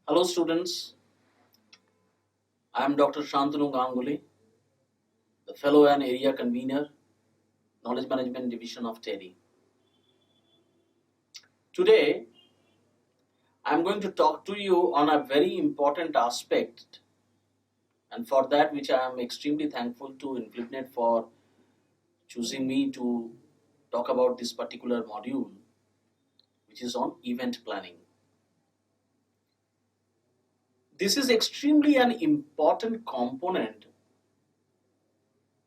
Hello students, I am Dr. Shantanu Ganguly, the Fellow and Area Convener, Knowledge Management Division of TEDI. Today, I am going to talk to you on a very important aspect, and for that which I am extremely thankful to Inflinet for choosing me to talk about this particular module, which is on event planning. This is extremely an important component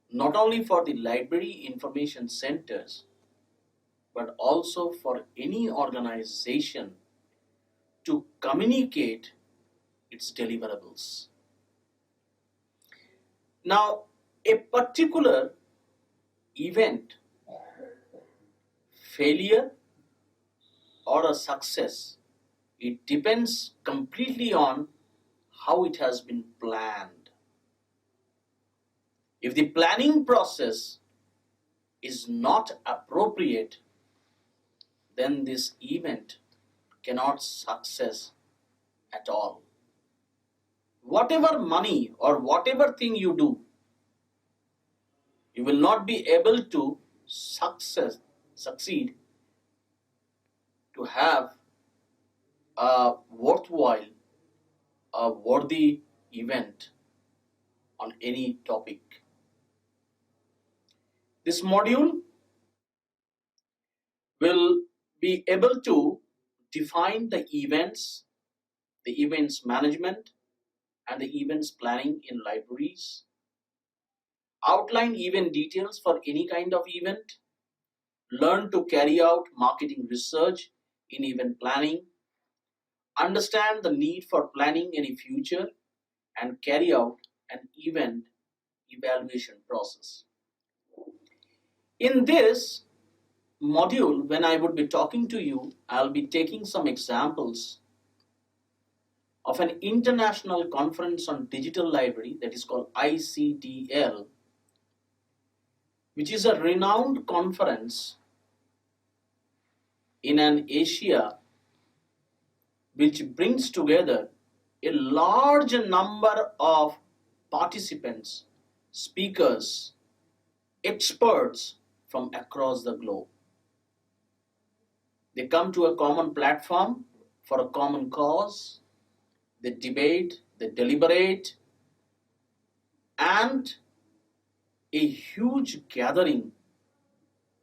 not only for the library information centers but also for any organization to communicate its deliverables. Now, a particular event, failure or a success, it depends completely on how it has been planned. If the planning process is not appropriate, then this event cannot success at all. Whatever money or whatever thing you do, you will not be able to succeed to have a worthwhile, a worthy event on any topic. This module will be able to define the events management, and the events planning in libraries, outline event details for any kind of event, learn to carry out marketing research in event planning, understand the need for planning any future, and carry out an event evaluation process. In this module, when I would be talking to you, I'll be taking some examples of an international conference on digital library that is called ICDL, which is a renowned conference in an Asia which brings together a large number of participants, speakers, experts from across the globe. They come to a common platform for a common cause. They debate, they deliberate, and a huge gathering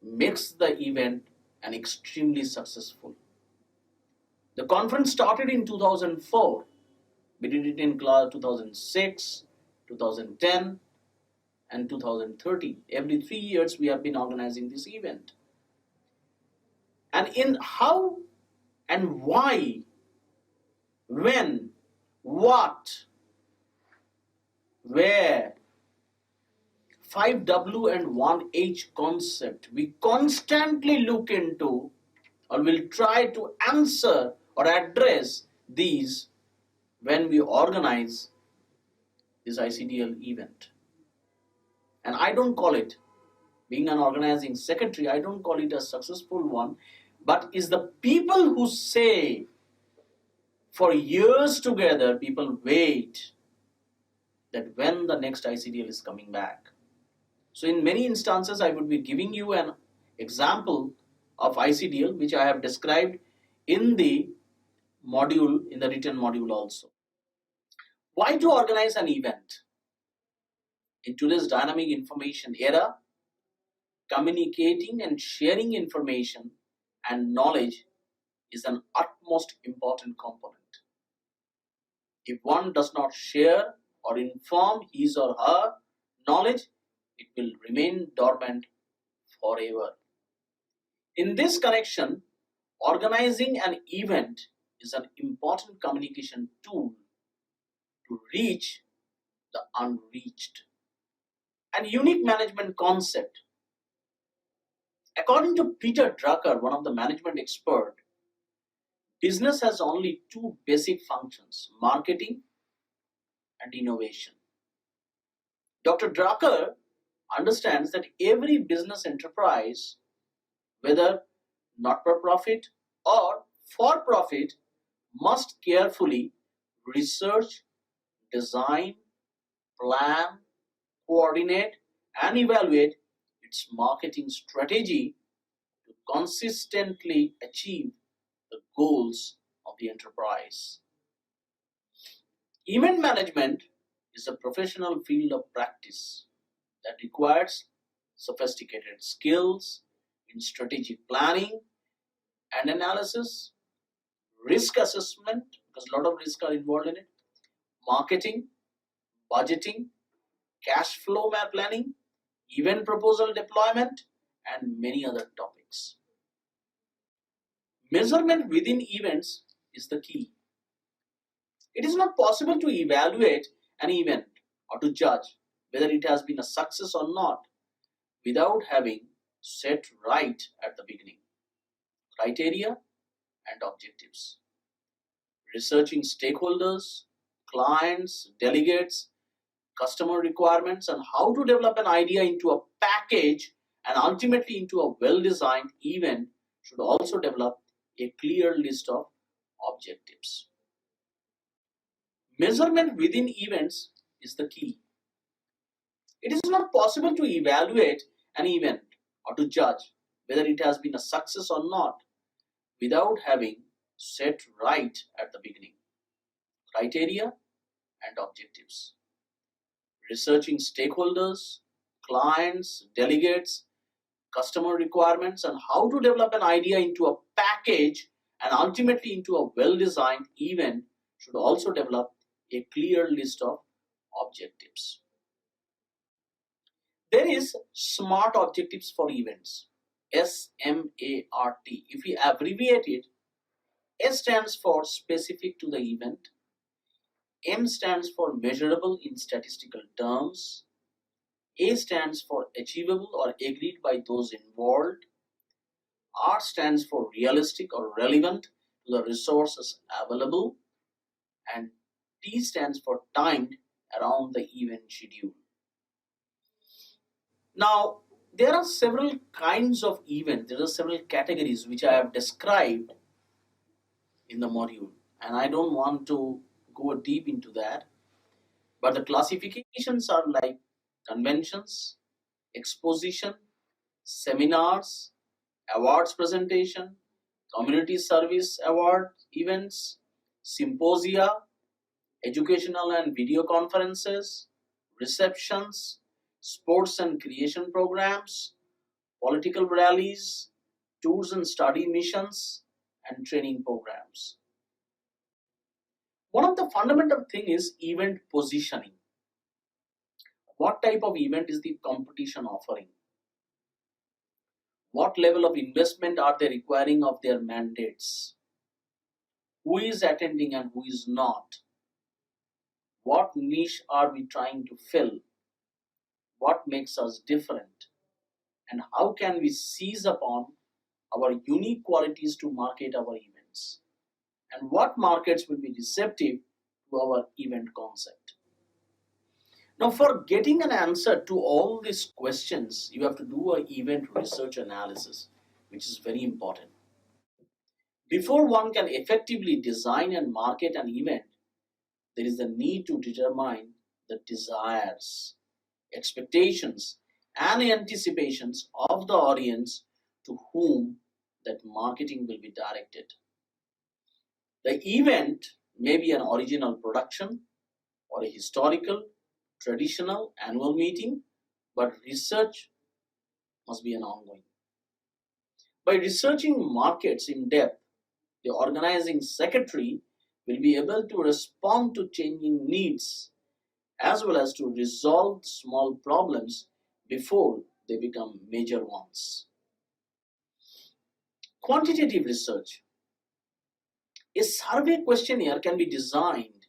makes the event an extremely successful. The conference started in 2004. We did it in 2006, 2010, and 2013. Every 3 years we have been organizing this event. And in how and why, when, what, where, 5W and 1H concept, we constantly look into or will try to answer or address these when we organize this ICDL event. And I don't call it, being an organizing secretary, I don't call it a successful one, but is the people who say for years together, people wait that when the next ICDL is coming back. So in many instances, I would be giving you an example of ICDL, which I have described in the module, in the written module also. Why to organize an event? In today's dynamic information era, communicating and sharing information and knowledge is an utmost important component. If one does not share or inform his or her knowledge, it will remain dormant forever. In this connection, organizing an event is an important communication tool to reach the unreached. And unique management concept. According to Peter Drucker, one of the management experts, business has only two basic functions, marketing and innovation. Dr. Drucker understands that every business enterprise, whether not for profit or for profit, must carefully research, design, plan, coordinate, and evaluate its marketing strategy to consistently achieve the goals of the enterprise. Event management is a professional field of practice that requires sophisticated skills in strategic planning and analysis, risk assessment, because a lot of risks are involved in it, marketing, budgeting, cash flow planning, event proposal deployment, and many other topics. Measurement within events is the key. It is not possible to evaluate an event or to judge whether it has been a success or not without having set right at the beginning criteria and objectives. Researching stakeholders, clients, delegates, customer requirements, and how to develop an idea into a package and ultimately into a well-designed event should also develop a clear list of objectives. Measurement within events is the key. It is not possible to evaluate an event or to judge whether it has been a success or not without having set right at the beginning criteria and objectives. Researching stakeholders, clients, delegates, customer requirements, and how to develop an idea into a package and ultimately into a well-designed event should also develop a clear list of objectives. There is SMART objectives for events. SMART. If we abbreviate it, S stands for specific to the event, M stands for measurable in statistical terms, A stands for achievable or agreed by those involved, R stands for realistic or relevant to the resources available, and T stands for timed around the event schedule. Now, there are several kinds of events, there are several categories which I have described in the module, and I don't want to go deep into that, but the classifications are like conventions, exposition, seminars, awards presentation, community service award events, symposia, educational and video conferences, receptions, sports and creation programs, political rallies, tours and study missions, and training programs. One of the fundamental thing is event positioning. What type of event is the competition offering? What level of investment are they requiring of their mandates? Who is attending and who is not? What niche are we trying to fill? What makes us different? And how can we seize upon our unique qualities to market our events? And what markets will be receptive to our event concept? Now, for getting an answer to all these questions, you have to do an event research analysis, which is very important. Before one can effectively design and market an event, there is the need to determine the desires, expectations, and anticipations of the audience to whom that marketing will be directed. The event may be an original production or a historical, traditional annual meeting, but research must be an ongoing. By researching markets in depth, the organizing secretary will be able to respond to changing needs as well as to resolve small problems before they become major ones. Quantitative research. A survey questionnaire can be designed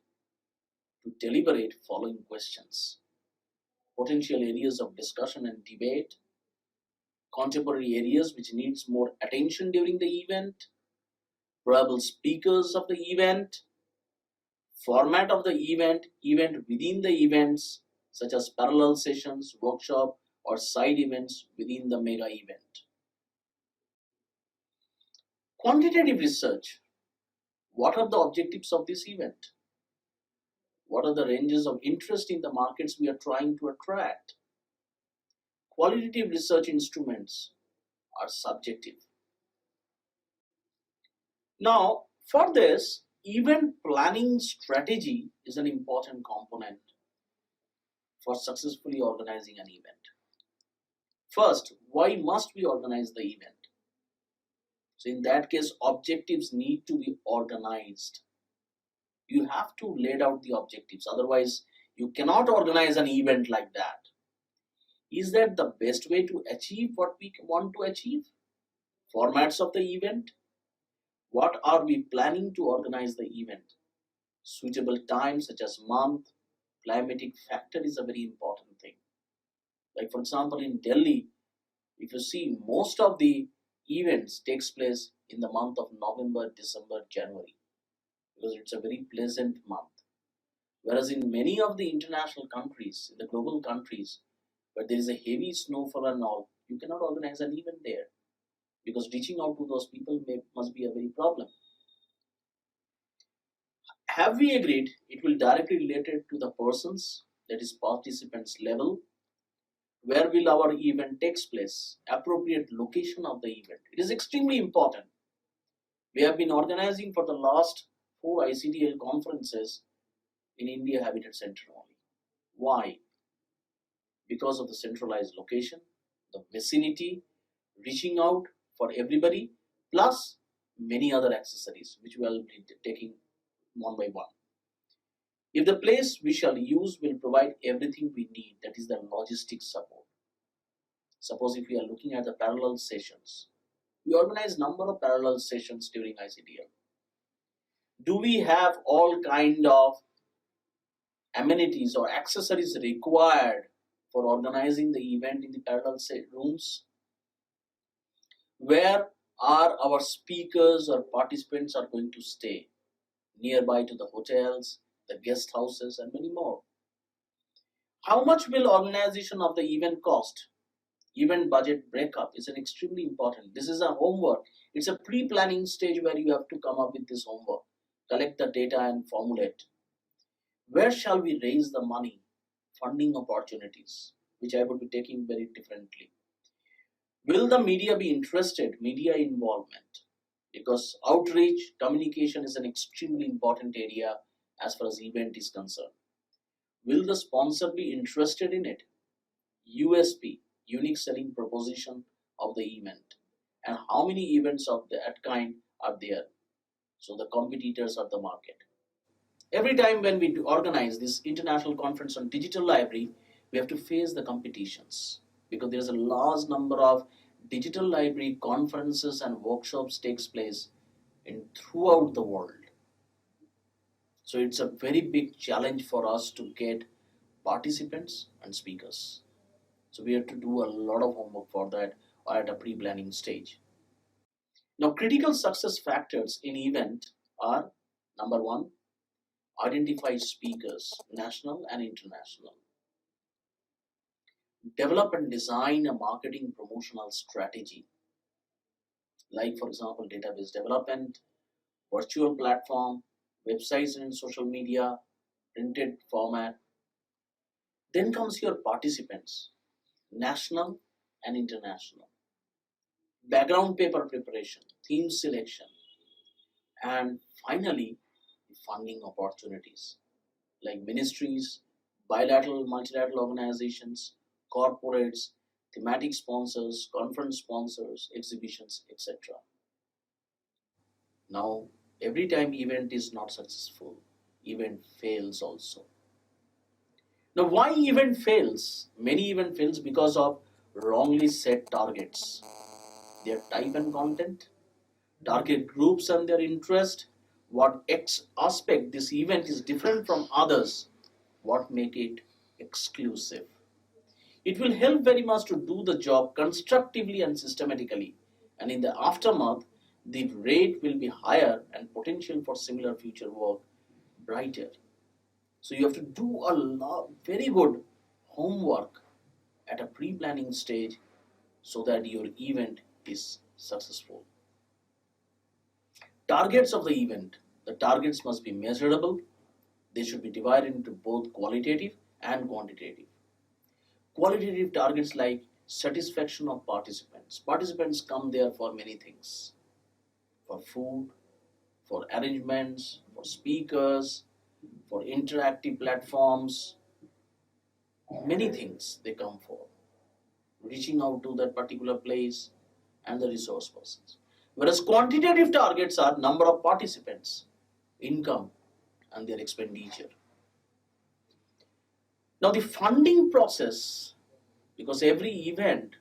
to deliberate following questions: potential areas of discussion and debate, contemporary areas which needs more attention during the event, probable speakers of the event, format of the event within the events such as parallel sessions, workshop, or side events within the mega event. Quantitative research. What are the objectives of this event? What are the ranges of interest in the markets we are trying to attract? Qualitative research instruments are subjective. Now, for this, event planning strategy is an important component for successfully organizing an event. First, why must we organize the event? So, in that case, objectives need to be organized. You have to lay out the objectives, otherwise, you cannot organize an event like that. Is that the best way to achieve what we want to achieve? Formats of the event. What are we planning to organize the event? Suitable time such as month, climatic factor is a very important thing. Like for example in Delhi, if you see most of the events takes place in the month of November, December, January because it's a very pleasant month. Whereas in many of the international countries, the global countries, where there is a heavy snowfall and all, you cannot organize an event there because reaching out to those people must be a very problem. Have we agreed it will directly related to the persons, that is participants level, where will our event takes place, appropriate location of the event. It is extremely important. We have been organizing for the last 4 ICDL conferences in India Habitat Center only. Why? Because of the centralized location, the vicinity, reaching out for everybody, plus many other accessories which we will be taking one by one. If the place we shall use will provide everything we need, that is the logistics support. Suppose if we are looking at the parallel sessions, we organize number of parallel sessions during ICDL. Do we have all kind of amenities or accessories required for organizing the event in the parallel rooms? Where are our speakers or participants are going to stay? Nearby to the hotels, the guest houses, and many more. How much will organization of the event cost? Event budget breakup is an extremely important. This is a homework. It's a pre-planning stage where you have to come up with this homework, collect the data and formulate. Where shall we raise the money? Funding opportunities, which I would be taking very differently. Will the media be interested? Media involvement. Because outreach, communication is an extremely important area as far as event is concerned. Will the sponsor be interested in it? USP, unique selling proposition of the event. And how many events of that kind are there? So the competitors of the market. Every time when we organize this international conference on digital library, we have to face the competitions because there is a large number of digital library conferences and workshops takes place in throughout the world. So it's a very big challenge for us to get participants and speakers. So we have to do a lot of homework for that at a pre-planning stage. Now critical success factors in event are number 1, identify speakers, national and international. Develop and design a marketing promotional strategy. Like for example, database development, virtual platform, websites and social media, printed format. Then comes your participants, national and international. Background paper preparation, theme selection, and finally, funding opportunities like ministries, bilateral, multilateral organizations, corporates, thematic sponsors, conference sponsors, exhibitions, etc. Now, every time event is not successful, event fails also. Now, why event fails? Many event fails because of wrongly set targets. Their type and content, target groups and their interest, what X aspect this event is different from others, what make it exclusive. It will help very much to do the job constructively and systematically, and in the aftermath, the rate will be higher and potential for similar future work brighter. So you have to do a lot, very good homework at a pre-planning stage so that your event is successful. Targets of the event. The targets must be measurable, They should be divided into both qualitative and quantitative. Qualitative targets like satisfaction of participants. Participants come there for many things, for food, for arrangements, for speakers, for interactive platforms, many things they come for, reaching out to that particular place and the resource persons. Whereas quantitative targets are number of participants, income, and their expenditure. Now, the funding process, because every event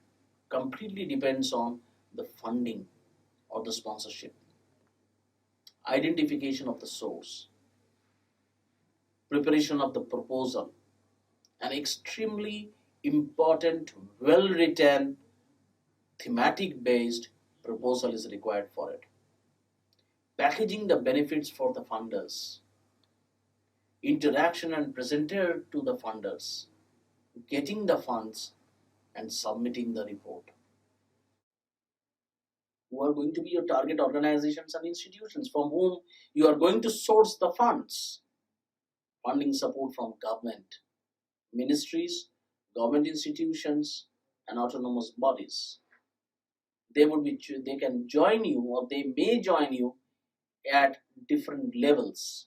completely depends on the funding or the sponsorship, identification of the source, preparation of the proposal, an extremely important, well written, thematic based proposal is required for it. Packaging the benefits for the funders, interaction and presented to the funders, getting the funds and submitting the report. Who are going to be your target organizations and institutions from whom you are going to source the funds? Funding support from government, ministries, government institutions, and autonomous bodies. They can join you, or they may join you at different levels.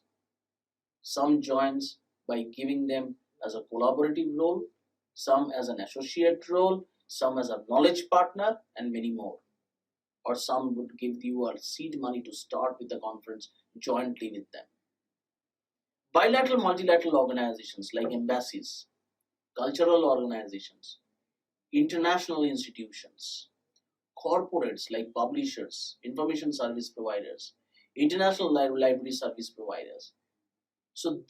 Some joins by giving them as a collaborative role, some as an associate role, some as a knowledge partner, and many more. Or some would give you a seed money to start with the conference jointly with them. Bilateral, multilateral organizations like embassies, cultural organizations, international institutions, corporates like publishers, information service providers, international library service providers. So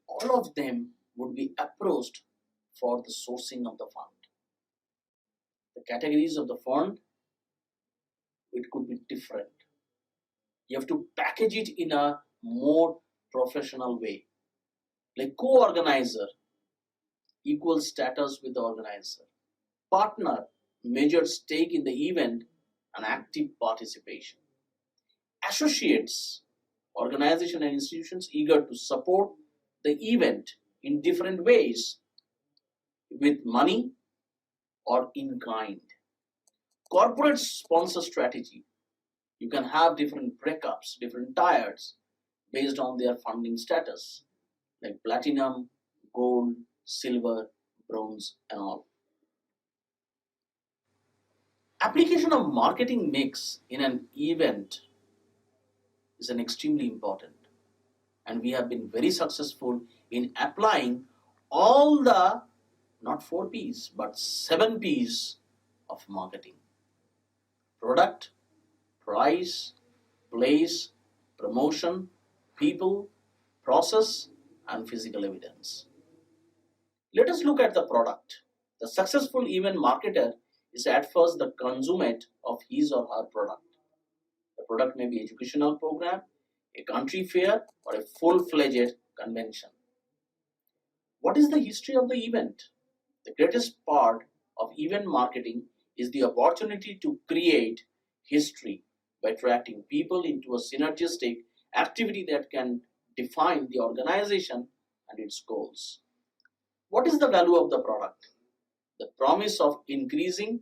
all of them would be approached for the sourcing of the fund. The categories of the fund, it could be different. You have to package it in a more professional way. Like co-organizer, equal status with the organizer. Partner, major stake in the event and active participation. Associates, organization and institutions eager to support the event in different ways with money or in kind. Corporate sponsor strategy. You can have different breakups, different tiers based on their funding status, like platinum, gold, silver, bronze, and all. Application of marketing mix in an event is an extremely important, and we have been very successful in applying all the not 4 P's but 7 P's of marketing: product, price, place, promotion, people, process, and physical evidence. Let us look at the product. The successful event marketer is at first the consummate of his or her product. The product may be educational program, a country fair, or a full-fledged convention. What is the history of the event? The greatest part of event marketing is the opportunity to create history by attracting people into a synergistic activity that can define the organization and its goals. What is the value of the product? The promise of increasing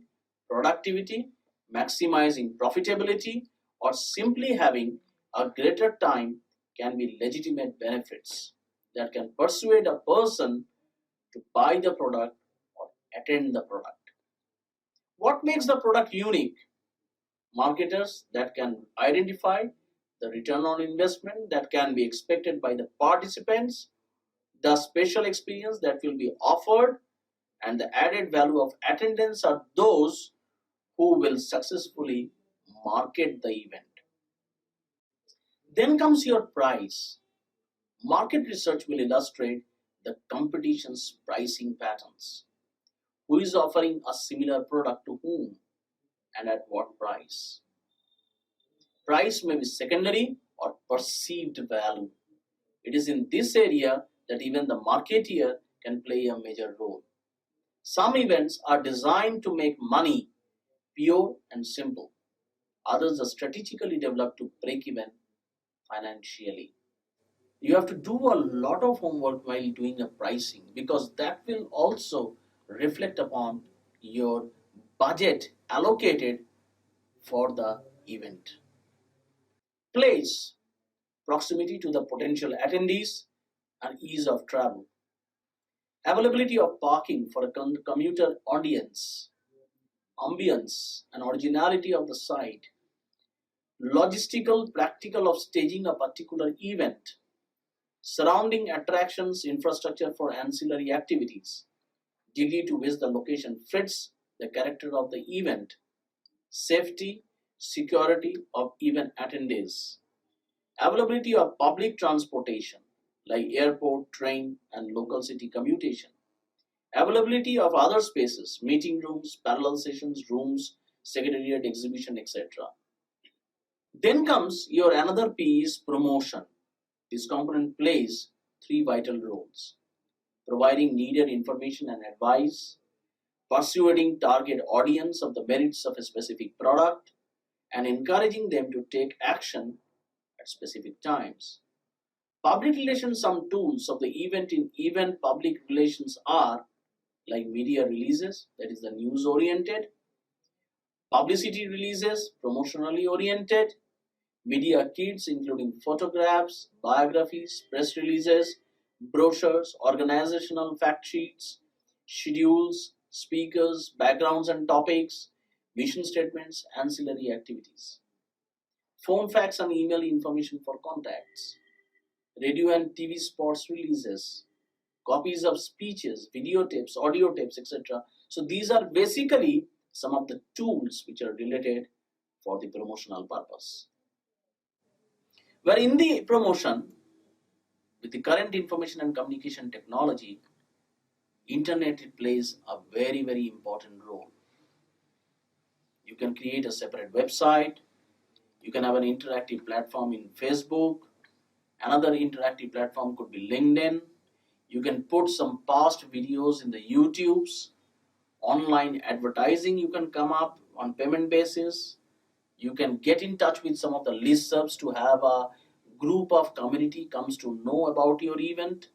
productivity, maximizing profitability, or simply having a greater time can be legitimate benefits that can persuade a person to buy the product or attend the product. What makes the product unique? Marketers that can identify the return on investment that can be expected by the participants, the special experience that will be offered, and the added value of attendance are those who will successfully market the event. Then comes your price. Market research will illustrate the competition's pricing patterns. Who is offering a similar product to whom and at what price? Price may be secondary or perceived value. It is in this area that even the marketeer can play a major role. Some events are designed to make money pure and simple. Others are strategically developed to break even financially. You have to do a lot of homework while doing a pricing, because that will also reflect upon your budget allocated for the event. Place, proximity to the potential attendees, and ease of travel. Availability of parking for a commuter audience, ambience and originality of the site, logistical practical of staging a particular event, surrounding attractions, infrastructure for ancillary activities, degree to which the location fits the character of the event, safety, security of event attendees, availability of public transportation like airport, train, and local city commutation, availability of other spaces, meeting rooms, parallel sessions, rooms, secretariat, exhibition, etc. Then comes your another P is promotion. This component plays three vital roles: providing needed information and advice, persuading target audience of the merits of a specific product, and encouraging them to take action at specific times. Public relations, some tools of the event in event public relations are like media releases, that is the news oriented, publicity releases, promotionally oriented, media kits including photographs, biographies, press releases, brochures, organizational fact sheets, schedules, speakers, backgrounds and topics, mission statements, ancillary activities, phone fax and email information for contacts, radio and TV spots releases, copies of speeches, videotapes, audio tapes, etc. So these are basically some of the tools which are related for the promotional purpose. Where in the promotion, with the current information and communication technology, internet plays a very, very important role. You can create a separate website, you can have an interactive platform in Facebook, another interactive platform could be LinkedIn, you can put some past videos in the YouTubes, online advertising you can come up on payment basis, you can get in touch with some of the listservs to have a group of community comes to know about your event,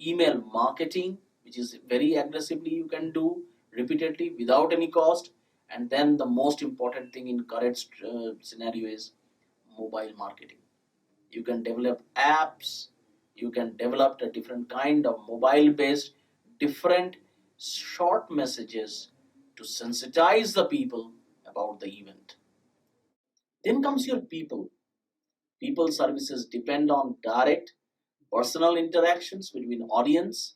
email marketing, which is very aggressively you can do repeatedly without any cost, and then the most important thing in current scenario is mobile marketing. You can develop apps, you can develop a different kind of mobile based different short messages to sensitize the people about the event. Then comes your people. People services depend on direct personal interactions between audience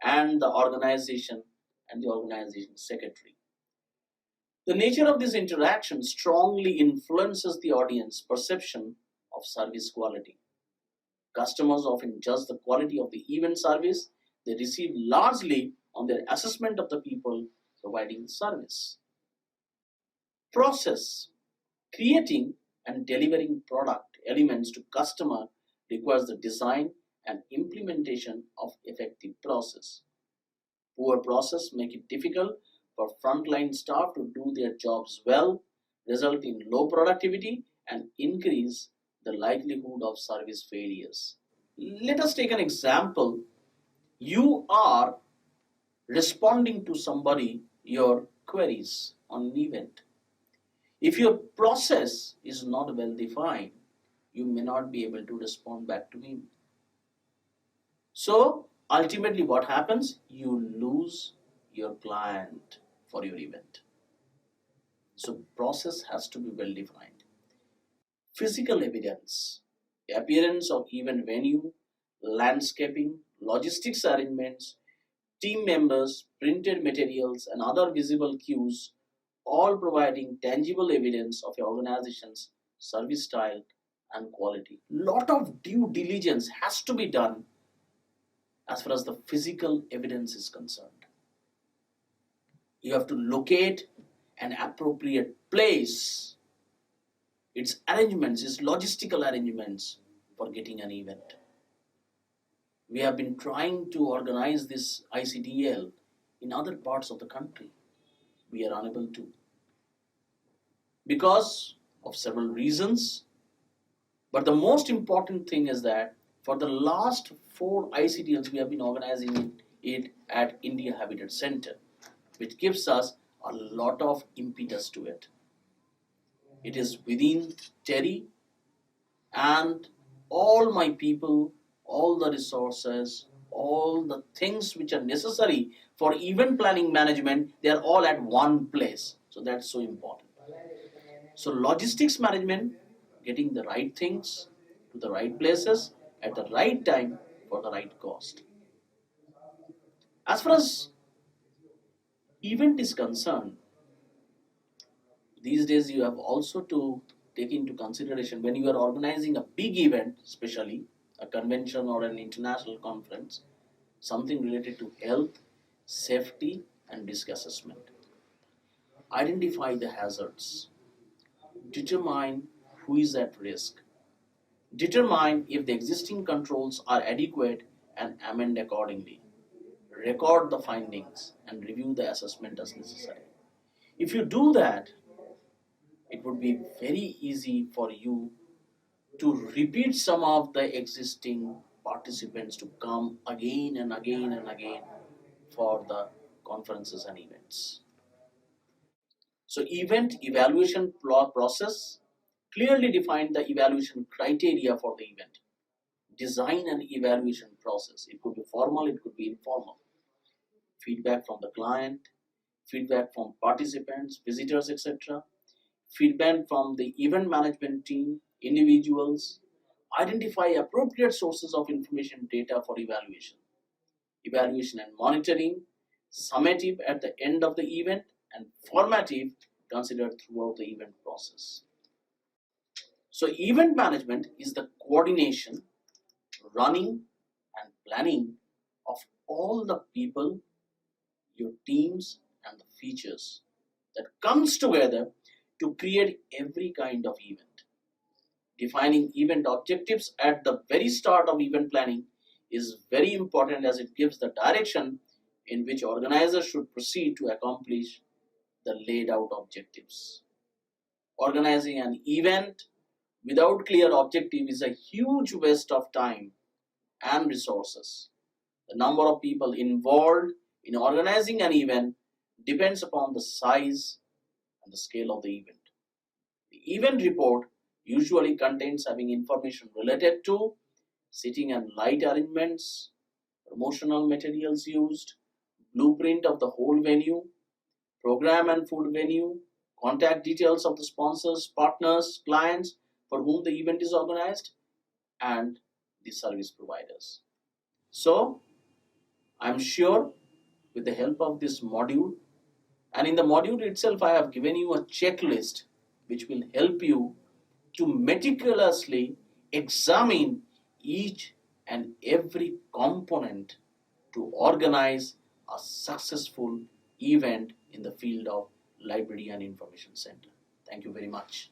and the organization and the organization secretary. The nature of this interaction strongly influences the audience perception of service quality. Customers often judge the quality of the event service they receive largely on their assessment of the people providing service. Process. Creating and delivering product elements to customer requires the design and implementation of effective process. Poor process make it difficult for frontline staff to do their jobs well, result in low productivity, and increase the likelihood of service failures. Let us take an example. You are responding to somebody your queries on an event. If your process is not well defined, you may not be able to respond back to him. So ultimately what happens? You lose your client for your event. So process has to be well defined. Physical evidence, appearance of event venue, landscaping, logistics arrangements, team members, printed materials, and other visible cues, all providing tangible evidence of your organization's service style and quality. Lot of due diligence has to be done as far as the physical evidence is concerned. You have to locate an appropriate place, its arrangements, its logistical arrangements for getting an event. We have been trying to organize this ICDL in other parts of the country. We are unable to because of several reasons. But the most important thing is that For the last four ICTLs, we have been organizing it at India Habitat Center, which gives us a lot of impetus to it. It is within Terry, and all my people, all the resources, all the things which are necessary for event planning management, they are all at one place. So that's so important. So logistics management, getting the right things to the right places at the right time for the right cost. As far as event is concerned, these days you have also to take into consideration when you are organizing a big event, especially a convention or an international conference, something related to health, safety, and risk assessment. Identify the hazards, determine who is at risk, determine if the existing controls are adequate and amend accordingly, record the findings, and review the assessment as necessary. If you do that, it would be very easy for you to repeat some of the existing participants to come again and again and again for the conferences and events. So event evaluation process clearly define the evaluation criteria for the event. Design an evaluation process. It could be formal, it could be informal. Feedback from the client, feedback from participants, visitors, etc. Feedback from the event management team, individuals. Identify appropriate sources of information data for evaluation. Evaluation and monitoring, summative at the end of the event, and formative considered throughout the event process. So event management is the coordination, running, and planning of all the people, your teams, and the features that comes together to create every kind of event. Defining event objectives at the very start of event planning is very important as it gives the direction in which organizers should proceed to accomplish the laid out objectives. Organizing an event without clear objective is a huge waste of time and resources. The number of people involved in organizing an event depends upon the size and the scale of the event. The event report usually contains having information related to seating and light arrangements, promotional materials used, blueprint of the whole venue, program and food venue, contact details of the sponsors, partners, clients for whom the event is organized, and the service providers. So, I'm sure with the help of this module, and in the module itself, I have given you a checklist which will help you to meticulously examine each and every component to organize a successful event in the field of library and information center. Thank you very much.